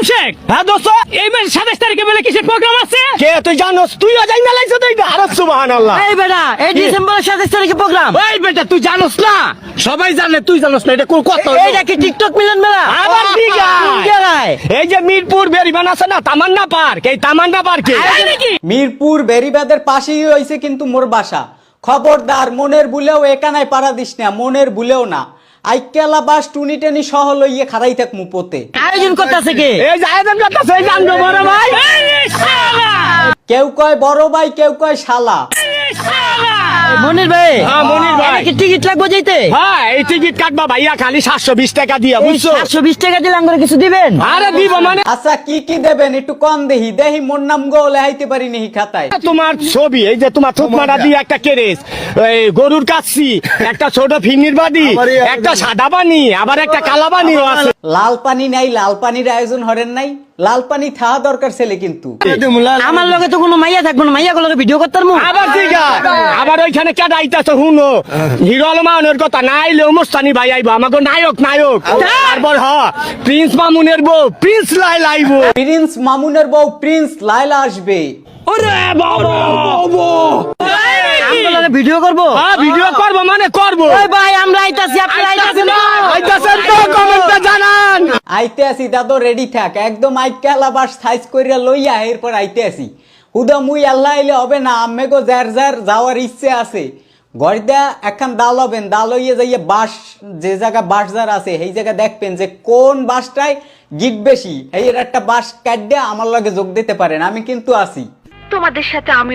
শেখ হ্যাঁ দোস্ত, এই মাসের 27 তারিখে বলে কিসের প্রোগ্রাম আছে? কে তুই জানোস? তুইও যাই না লাইছ তুই? আরে সুবহানাল্লাহ। এই বেটা, এই ডিসেম্বরের 27 তারিখে প্রোগ্রাম। ওই বেটা তুই জানোস না? সবাই জানে, তুই জানোস না? এটা কোন কথা? এইটা কি টিকটক মিলন মেলা? আবার দিঘায়। কোন জায়গায়? এই যে মিরপুর বেরিবান আছে না, তামান্না পার্ক, এই তামান্না পার্কে। তাই নাকি? মিরপুর বেরিবাদের পাশেই হয়েছে কিন্তু মোর বাসা। খবরদার, মনের ভুলেও একানায় পাড়া দিস না, মনের ভুলেও না। আইকেলা বাস টুনি টেনি সহ লইয়ে খাড়াই থাক মুপোতে। আয়োজন করতেছে কে? এই যে আয়োজন করতেছে, এই জানবো বড় ভাই। এই শালা! কেউ কয় বড় ভাই, কেউ কয় শালা। এই শালা! মনির ভাই, হ্যাঁ, মনির ভাই। এটা কি টিকিট লাগবে যাইতে? হ্যাঁ, এই টিকিট কাটবা ভাইয়া খালি 720 টাকা দিয়া, এই বুঝছো? 720 টাকা দিলে আমরা কিছু দিবেন? আরে দিব মানে আচ্ছা, কি কি দেবেন একটু কম দেহি দেহি, মোর নাম গোলে হাইতে পারি নিহি খাতায়। তোমার ছবি, এই যে তোমার থুতমাটা দিয়ে একটা কেরেস, এই গরুর কাচ্ছি, একটা ছোট ফিন্নির বাড়ি, একটা সাদা বানি, আবার একটা কালা বানিও আছে। লাল পানি নাই, লাল পানির আয়োজন হরেন নাই। লাল পানি থাকা দরকার ছেলে কিন্তু। আমার লগে তো কোনো মাইয়া থাকবো না, মাইয়া গুলোকে ভিডিও করতে পারবো? আবার ঠিক আছে, আবার ওইখানে কে দাইতাছে হুনো, হিরো আলমানের কথা নাইলে মুস্তানি ভাই আইবো, আমাকে নায়ক নায়ক। তারপর প্রিন্স মামুনের বউ প্রিন্স লাইলা আইবো। প্রিন্স মামুনের বউ প্রিন্স লাইলা আসবে। ওরে বাবা, আমরা লগে ভিডিও করবো? ভিডিও করবো মানে করবো। ওই ভাই, আমরা আইতাছি, আপনি আইতাছেন না? আইতাছেন তো, কমেন্টে জানান। আইতে আসি দাদু, রেডি থাক একদম। আইকেলা বাস সাইজ কইরা লইয়া এরপর আইতে আসি। হুদা মুই আল্লাহ আইলে হবে না, আম্মেগো যার যার যাওয়ার ইচ্ছে আছে। গড়দা একখান দাল হবেন, দাল হইয়ে যাইয়ে বাস, যে জায়গা বাস যার আছে সেই জায়গা দেখবেন যে কোন বাসটায় গিট বেশি, এই এর একটা বাস কাটতে আমার লগে যোগ দিতে পারেন, আমি কিন্তু আসি। তোমাদের সাথে আমি